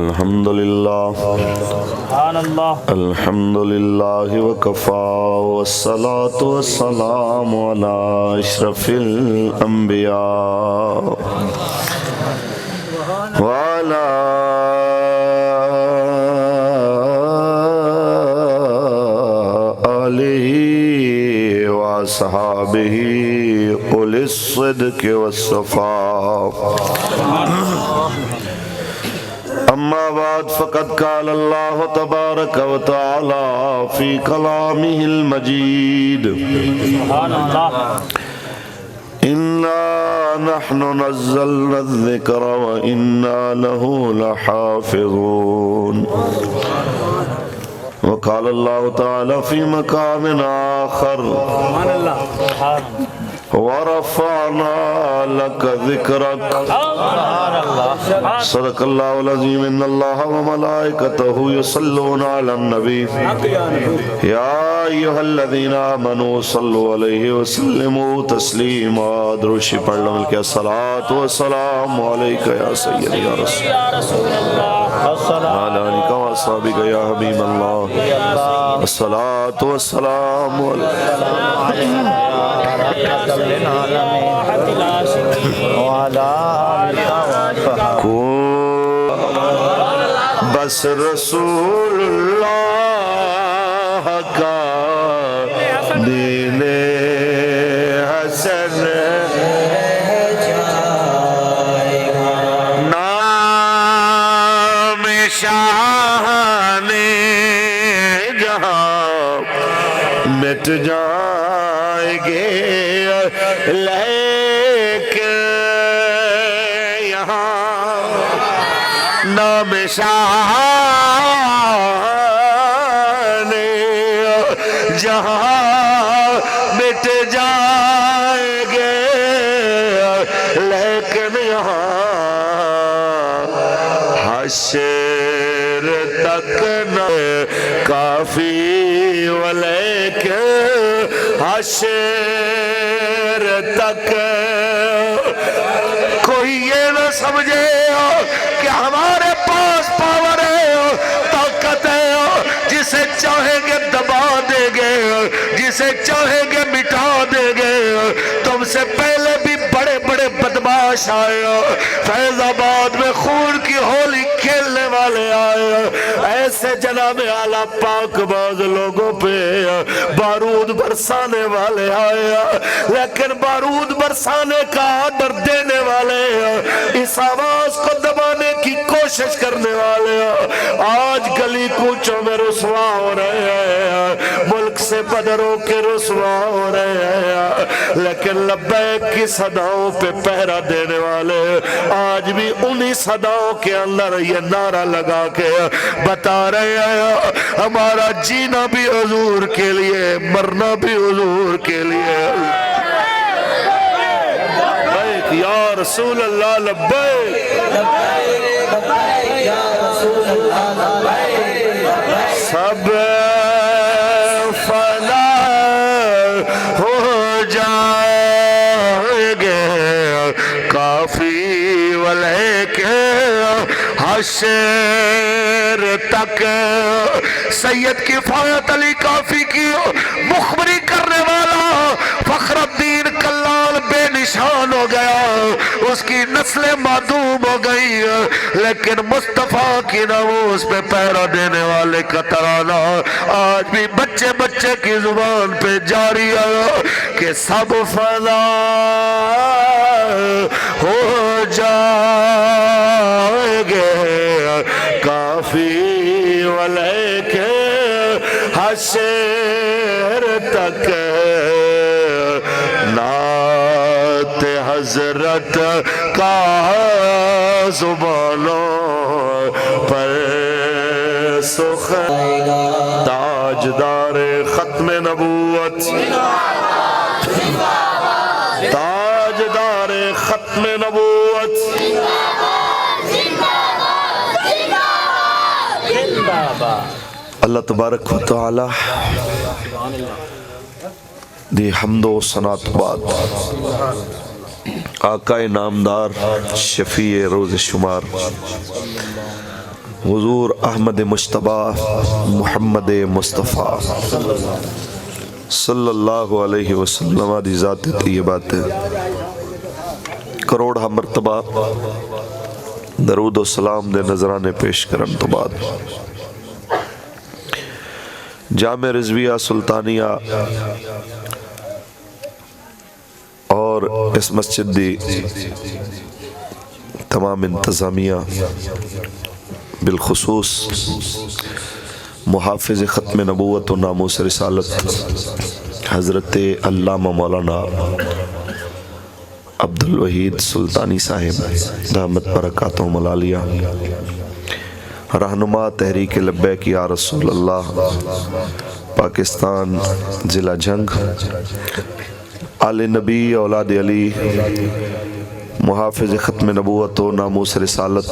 الحمد لله الحمد لله وكفى والصلاة والسلام على أشرف الأنبياء وعلى آله وصحابه أولي الصدق والصفاء أما بعد فقد قال الله تبارك وتعالى في كلامه المجيد إنا نحن نزلنا الذكر وإنا له لحافظون وقال الله تعالى في مقام آخر ورفعنا لك ذكرك صدق الله العظيم إن الله وملائكته يصلون على النبي يا أيها الذين آمنوا صلوا عليه وسلموا تسليما دروشی پڑھ لو مل کے الصلاة والسلام عليك يا سيدي يا رسول وعلى آلك وأصحابك يا حبيب الله الصلاة والسلام بس رسول اللہ کا دین حسن نام شاہ نے جہاں مٹ جائیں گے لیکن یہاں نام شاہ نے جہاں مٹ جائیں گے لیکن یہاں حشر تک نہ کافی ولیکن حشر تک کوئی یہ نہ سمجھے کہ ہمارے پاس پاور ہے طاقت ہے جسے چاہیں گے دبا دیں گے جسے چاہیں گے مٹا دیں گے تم سے پہلے بھی بڑے بڑے بدماش آئے فیض آباد میں خون کی ہولی کھیلنے والے آئے ایسے جناب اعلیٰ پاک باز لوگوں پہ بارود برسانے والے آئے لیکن بارود برسانے کا آرڈر دینے والے اس آواز کو دبانے کی کوشش کرنے والے آج گلی کوچوں میں رسوا ہو رہے ہیں ملک سے بدروں کے رسوا ہو رہے ہیں لیکن لبیک کی صداؤں پہ پہرا دینے والے آج بھی انہی صداؤں کے اندر یہ نعرہ لگا کے بتا رہے ہیں ہمارا جینا بھی حضور کے لیے مرنا بھی حضور کے لیے یا رسول اللہ لبیک سب فنا ہو جائیں گے کافی ولیکن حشر تک سید کفایت علی کافی کی مخبری کرنے والا فخر الدین کلال بے نشان ہو گیا اس کی نسل معدوم ہو گئی لیکن مصطفیٰ کی ناموس پہ پہرا دینے والے کا ترانہ آج بھی بچے بچے کی زبان پہ جاری ہے کہ سب فنا ہو جائیں گے کافی ولیکن حشر تک نعت حضرت کا زبانوں پر سخن تاجدار ختم نبوت تاجدار ختم نبوت اللہ تبارک و تعالی دی حمد و ثناء بعد آقا نامدار شفیع روز شمار حضور احمد مجتبی محمد مصطفیٰ صلی اللہ علیہ وسلم دی ذات طیبات کروڑا مرتبہ درود و سلام دے نظرانے پیش کرن تو بعد جامع رضویہ سلطانیہ اور اس مسجد دی تمام انتظامیہ بالخصوص محافظ ختم نبوت و ناموس رسالت حضرت علامہ مولانا عبد الوحید سلطانی صاحب دامت برکاتہم العالیہ، رہنما تحریک لبیک یا رسول اللہ پاکستان ضلع جنگ، آل نبی اولاد علی، محافظ ختم نبوت و ناموس رسالت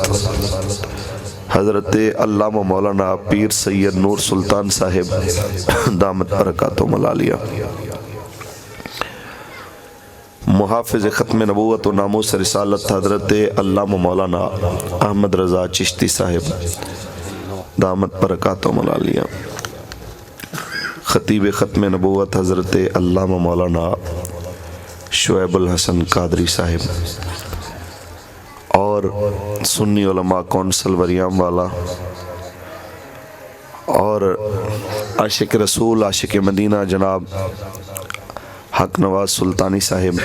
حضرت علامہ مولانا پیر سید نور سلطان صاحب دامت برکاتہم العالیہ، محافظ ختم نبوت و ناموس رسالت حضرت علامہ مولانا احمد رضا چشتی صاحب دامت برکاتہم العالیہ، خطیب ختم نبوت حضرت علامہ مولانا شعیب الحسن قادری صاحب، اور سنی علماء کونسل وریام والا، اور عاشق رسول عاشق مدینہ جناب حق نواز سلطانی صاحب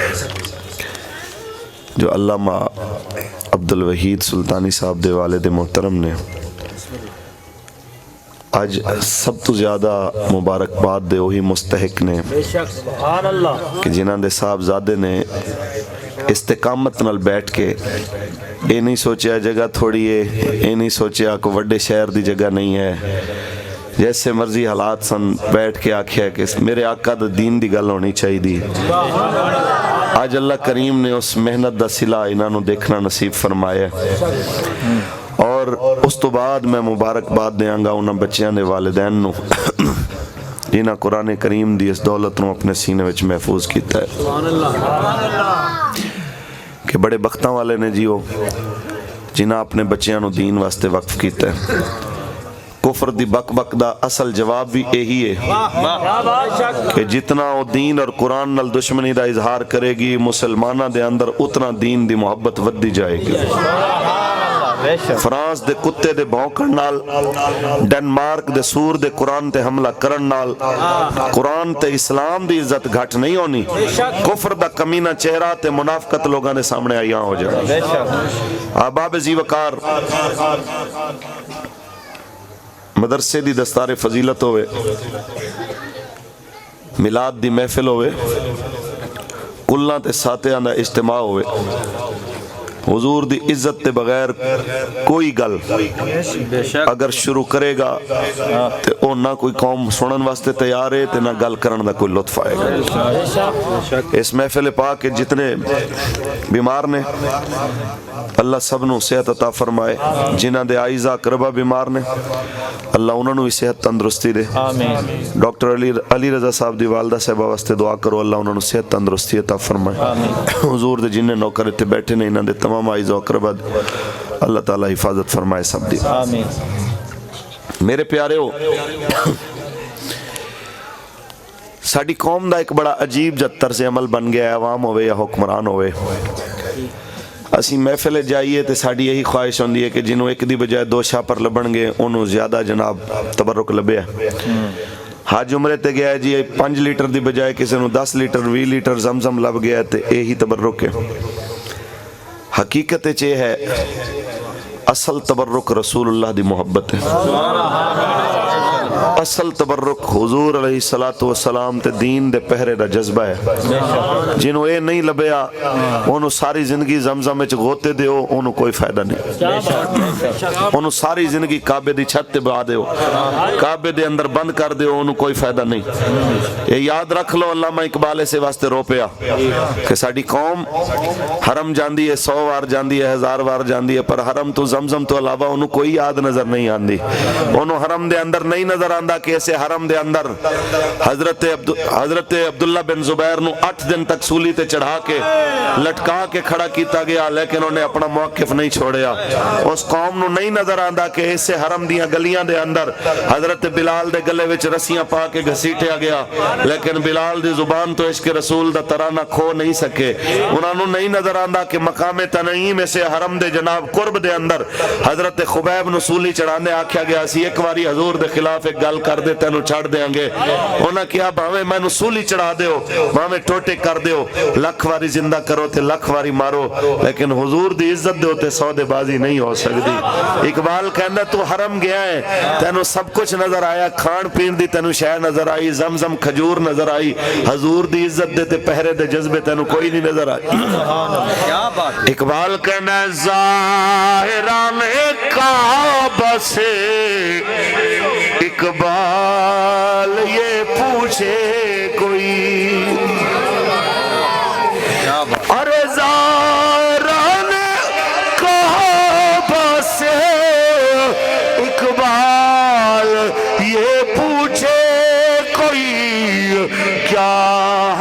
جو علامہ عبد الوحید سلطانی صاحب دے والد محترم نے آج سب تو زیادہ مبارکباد دے وہی مستحق نے کہ جنہاں دے صاحب زادے نے استقامت نال بیٹھ کے اے نہیں سوچیا جگہ تھوڑی ہے، اے نہیں سوچیا کو وڈے شہر دی جگہ نہیں ہے، جیسے مرضی حالات سن بیٹھ کے آکھیا کہ میرے آقا دا دین دی گل ہونی چاہی دی۔ آج اللہ کریم نے اس محنت دا صلہ انہاں نو دیکھنا نصیب فرمایا، اور اس تو بعد میں مبارکباد دیاں گا انہاں بچیاں دے والدین نو جنہاں قرآن کریم دی اس دولت نو اپنے سینے وچ محفوظ کیتا ہے کہ بڑے بختاں والے نے جیو جنہاں اپنے بچیاں نو دین واسطے وقف کیتا ہے۔ کفر دی بک بک دا اصل جواب بھی یہی ہے کہ جتنا وہ دین اور قرآن نال دشمنی دا اظہار کرے گی مسلمانہ دے اندر اتنا دین دی محبت ودی جائے گی۔ فرانس دے کتے دے بھونکن نال، ڈنمارک دے سور دے قرآن تے حملہ کرن نال قرآن تے اسلام دی عزت گھٹ نہیں ہونی، کفر دا کمینہ چہرہ تے منافقت لوگاں دے سامنے آئیاں ہو جائے۔ احباب ذی وقار، مدرسے دی دستار فضیلت ہوئے، میلاد دی محفل ہوئے، کلاں تے ساتھیاں دا اجتماع ہوئے، حضور دی عزت تے بغیر کوئی گل اگر شروع کرے گا تے او نہ کوئی قوم سنن واسطے تیار ہے تے نہ گل کرن دا کوئی لطف آئے گا۔ اس محفل پاک کے جتنے بیمار نے اللہ سب نو صحت عطا فرمائے، جنہاں دے آئزہ اقربا بیمار نے اللہ انہوں نے صحت تندرستی دے۔ ڈاکٹر علی رضا صاحب دی والدہ صاحبہ واسطے دعا کرو اللہ انہوں نے صحت تندرستی عطا فرمائے۔ حضور دے جنہیں نوکر اتنے بیٹھے نے انہوں نے تمام آئزہ اقربا اللہ تعالیٰ حفاظت فرمائے سب دی۔ میرے پیارے ہو، ساڑی قوم دا ایک بڑا عجیب جد طرز عمل بن گیا ہے، عوام ہوئے یا حکمران ہوئے، اسی محفل جائیے تے ساڑی یہی خواہش ہوندی ہے کہ جنہوں ایک دی بجائے دو شاپر لبن گے انہوں زیادہ جناب تبرک لبے ہے۔ حاج عمرے تے گیا ہے جی 5 لیٹر دی بجائے کسی نو 10 لیٹر 20 لیٹر زمزم لب گیا ہے تے یہی تبرک ہے۔ حقیقت چے ہے اصل تبرک رسول اللہ دی محبت ہے، اصل تبرک حضور علیہ السلام تے دین دے پہرے دا جذبہ ہے۔ جنہوں اے نہیں لبیا انہوں ساری زندگی زمزم وچ غوطے دیو انہوں کوئی فائدہ نہیں، انہوں ساری زندگی کعبے دی چھت تے بہا دیو، کعبے دے اندر بند کر دیو انہوں کوئی فائدہ نہیں۔ یہ یاد رکھ لو علامہ اقبال سے واسطے رو پیا کہ ساڑی قوم حرم جاندی ہے 100 وار جاندی ہے 1000 وار جاندی ہے پر حرم تو زمزم تو علاوہ انہوں کوئی یاد نظر نہیں آندی، انہوں حرم دے اندر نہیں نظر نظر آندا کہ اسے حرم دے اندر حضرت عبداللہ بن زبیر نو 8 دن تک سولی تے چڑھا کے لٹکا کے کھڑا کیتا گیا، لیکن انہیں اپنا موقف نہیں چھوڑیا۔ اس قوم نو نہیں نظر آندا کہ اسے حرم دیاں گلیاں دے اندر حضرت بلال دے گلے وچ رسیاں پا کے گھسیٹیا گیا، لیکن بلال دی زبان تو عشق رسول دا ترانہ کھو نہیں سکے۔ انہاں نو نہیں نظر آندا کہ مقام تنعیم سے حرم دے جناب قرب دے اندر حضرت خبیب نو سولی چڑھانے آکھیا گیا سی، ایک واری حضور دے خلاف ایک گل کر دے تینو چھڑ دیاں گے۔ انہاں کیا بھاویں میں نو سولی چڑھا دیو، بھاویں ٹوٹے کر دیو، لکھ واری زندہ کرو تے لکھ واری مارو، لیکن حضور دی عزت دیو تے سودے بازی نہیں ہو سکتی۔ اقبال کہندا تو حرم گیا ہے، تینو سب کچھ نظر آیا، کھان پین دی تینو شے نظر آئی، زمزم کھجور نظر آئی، حضور دی عزت دے تے پہرے دے جذبے تینو کوئی نہیں نظر آئی۔ اقبال کہنا ہے ظاہران کعبہ سے اقبال یہ پوچھے کوئی، ارے ظاہران کعبہ سے اقبال یہ پوچھے کوئی، کیا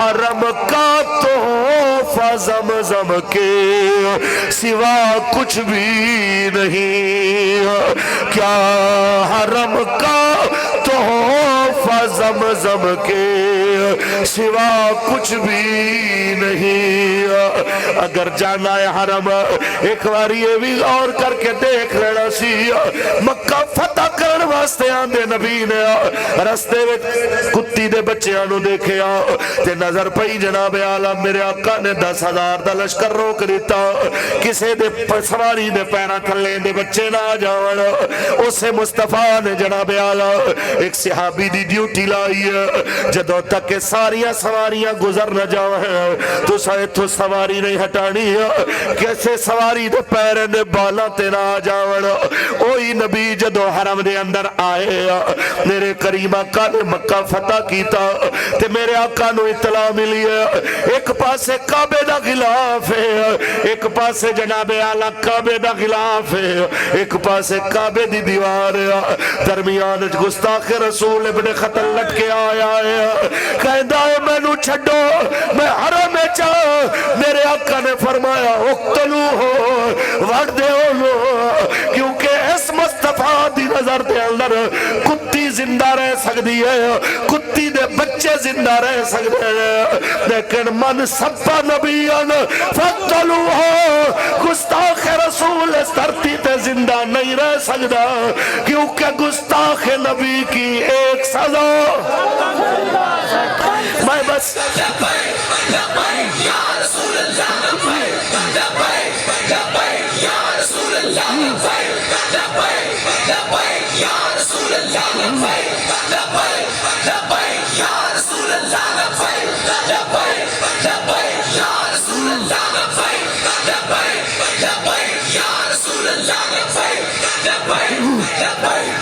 حرم کا تحفہ زمزم کے سوا کچھ بھی نہیں، کیا حرم کا تحفہ زمزم کے سوا کچھ بھی نہیں۔ اگر جانا ہے حرم ایک بار یہ بھی غور کر کے دیکھ لینا سی، مکہ فتح کرن واسطے آندے نبی نے رستے میں کتی دے بچیاں نو دیکھیا تے نظر پئی جناب اعلیٰ میرے آقا نے 10,000 دا لشکر روک دیتا، کسے دے سواری دے پیرا تھلے دے بچے نہ جاون۔ اسے مصطفیٰ نے جناب اعلیٰ ایک صحابی دی ڈیوٹی لائی ہے، جدوں تک کہ ساریاں سواریاں گزر نہ جاؤں تو سائے تو سواری نہیں ہٹانی ہے، کیسے سواری دے پیرے دے بالا تے نہ جاون۔ اوہی نبی جدوں حرم دے اندر آئے، میرے کریم آقا نے مکہ فتح کیتا تے میرے آقا نو اطلاع ملی ہے، ایک پاسے کعبے دا غلاف ہے، ایک پاسے جناب اعلیٰ کعبے دا غلاف ہے، ایک پاسے کعبے دی دیوار ہے، درمیان گستاخ رسول ابن خطل لٹ کے آیا ہے، کہندہ ہے میں نو چھڑو میں حرم چاہ، میرے آقا نے فرمایا اقتلو ہو وڑ دے لو، کیونکہ اس مصطفیٰ دی نظر دے اندر کتی زندہ رہ سکتی ہے، کتی دے بچے زندہ رہ سکتے ہیں، لیکن من سبا نبیان فقتلو ہو، گستاخ رسول اس دھرتی تے زندہ نہیں رہ سکتا، کیونکہ گستاخ نبی کی ایک سزا۔ میں بس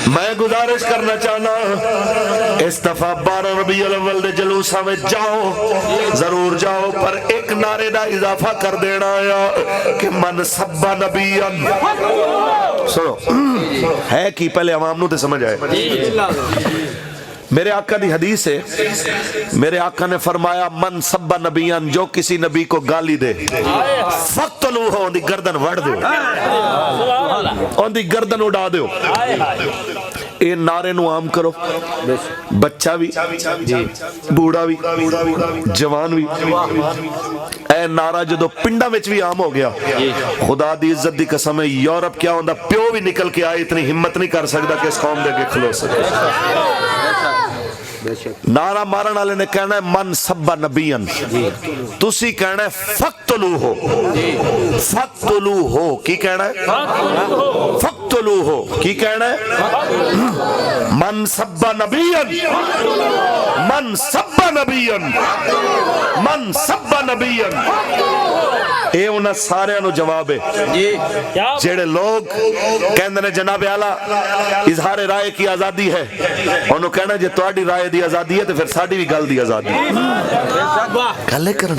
میں گزارش کرنا چاہنا اس دفعہ 12 ربیع الاول دے جلوسہ میں جاؤ، ضرور جاؤ، پر ایک نعرے دا اضافہ کر دینا ہے کہ من سبا نبیان، سنو ہے کی پہلے عوام نو تے سمجھ آئے۔ میرے آقا دی حدیث ہے، میرے آقا نے فرمایا من سبا نبیان، جو کسی نبی کو گالی دے فقتلوہ، ان دی گردن وڑ دو، ان دی گردن اڑا دو۔ اے نعرے نو عام کرو، بچہ بھی بوڑھا بھی جوان بھی، اے نعرہ جدو پنڈا وچ بھی عام ہو گیا، خدا دی عزت دی قسم ہے یورپ کیا ہوندہ پیو بھی نکل کے آئے، اتنی ہمت نہیں کر سکتا کہ اس قوم دے کے کھلو سکے۔ نعرہ مارن والے نے کہنا ہے من سبا نبیان، تسی کہنا ہے فقتلو ہو، فقتلو ہو، کی کہنا ہے فقتلو ہو، کی کہنا ہے من سبا نبیان، من سبا نبیان، من سبا نبیان۔ اے انہاں سارے انہوں جواب ہے جیڑے لوگ کہندے نے جناب اعلیٰ اظہار رائے کی آزادی ہے، انہوں کہنا جے تواڈی رائے دی آزادی ہے تو پھر ساڈی بھی گل دی آزادی ہے، گلے کرن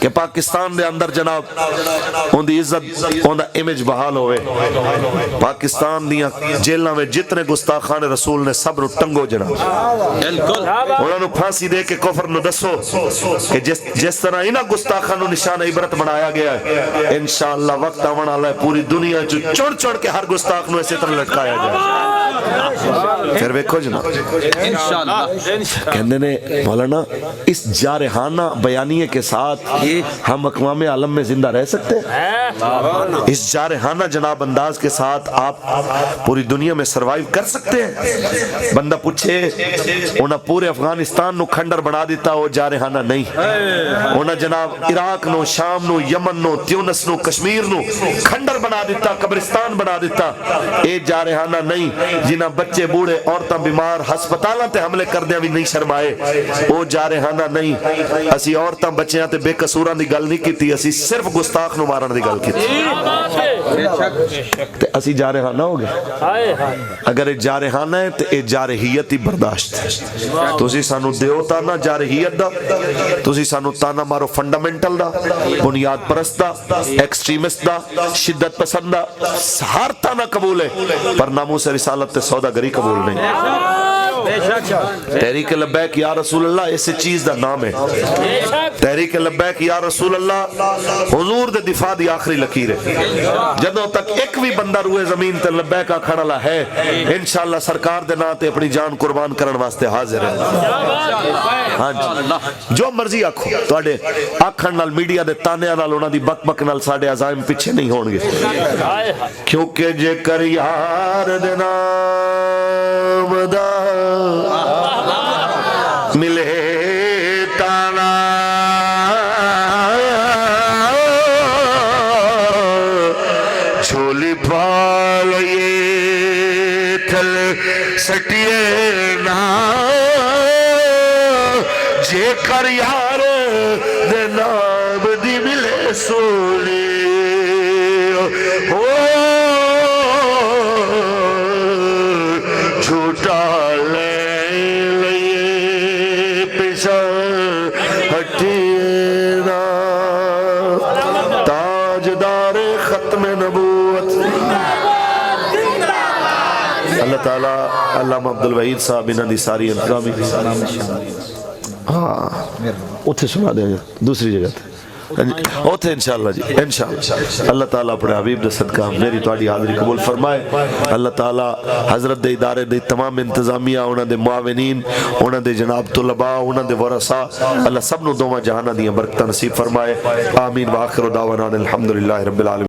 کہ پاکستان دے اندر جناب ان دی عزت ان دا امیج بحال ہوئے. پاکستان دیاں جیلاں میں جتنے گستاخان رسول نے سب نو ٹنگو جناب, انہاں نو پھانسی دے کے کفر نو دسو کہ جس طرح انہاں گستاخان نو نشان عبرت بنایا گیا ہے, انشاءاللہ وقت آون والا ہے پوری دنیا چ چڑ چڑ کے ہر گستاخ نو اسی طرح لٹکایا جائے. پھر ویکھو جناب کہندے نے مولانا اس جارحانہ بیانیے کے ساتھ ہم اقوام عالم میں زندہ رہ سکتے ہیں؟ اس جارحانہ جناب انداز کے ساتھ آپ پوری دنیا میں سروائیو کر سکتے ہیں؟ بندہ پوچھے انہاں پورے افغانستان نو کھنڈر بنا دیتا, وہ جارحانہ نہیں. انہاں جناب عراق نو, شام نو, یمن نو, تیونس نو, کشمیر نو کھنڈر بنا دیتا, قبرستان بنا دیتا. اے جارحانہ نہیں. جنہاں بچے بوڑھے عورتاں بیمار ہسپتالاں تے حملے کردیاں بھی نہیں شرمائے, وہ جارحانہ نہیں. اسی عورتاں بچیاں تے بے قصوراں دی گل نہیں کیتی, اسی صرف گستاخ نو مارن دی گل کیتی. تے اسی جارحانہ ہو گئے. اگر اے جارحانہ ہے تے اے جارحیت ہی برداشت ہے. تسی سانو دیو تانا جارحیت دا, تسی سانو تانا مارو فنڈامنٹل دا, بنیاد پرست دا, ایکسٹریمسٹ دا, شدت پسند دا, ہر تانا قبول ہے, پر ناموس رسالت تے سودا گری قبول نہیں. تحریک لبیک یا رسول اللہ اس چیز دا نام ہے. تحریک لبیک یا رسول اللہ حضور دے دفاع دی آخری لکیر ہے. جدوں تک ایک بھی بندہ روئے زمین تے لبیک آکھن والا ہے, انشاءاللہ سرکار دے نام تے اپنی جان قربان کرن واسطے حاضر ہے. ہاں جی, جو مرضی آکھو, تواڈے آکھن نال, میڈیا دے تانیاں نال, انہاں دی بک بک نال ساڈے عزائم پیچھے نہیں ہون گے. کیونکہ جے کر یار دے نام دا ملے تانا, جھولی پالئے تھل سٹیے نا, جے کر یار دے نام دی ملے سولی, جھوٹا لے لئے پیشہ ہٹینا, تاجدار ختم نبوت. اللہ تعالیٰ علامہ عبدالوحید صاحب انہاں دی ساری انتظامی ہاں اتھے سنا دیں دوسری جگہ تھے اوتھے انشاءاللہ جی, انشاءاللہ. اللہ تعالیٰ اپنے حبیب دے صدقہ میری تواڈی حاضری قبول فرمائے. اللہ تعالیٰ حضرت دے ادارے دے تمام انتظامیہ, انہاں دے معاونین, انہاں دے جناب طلباء, انہاں دے ورثاء, اللہ سب نو دوواں جہاناں دیاں برکتاں نصیب فرمائے. آمین. وآخر دعوانا الحمدللہ رب العالمین.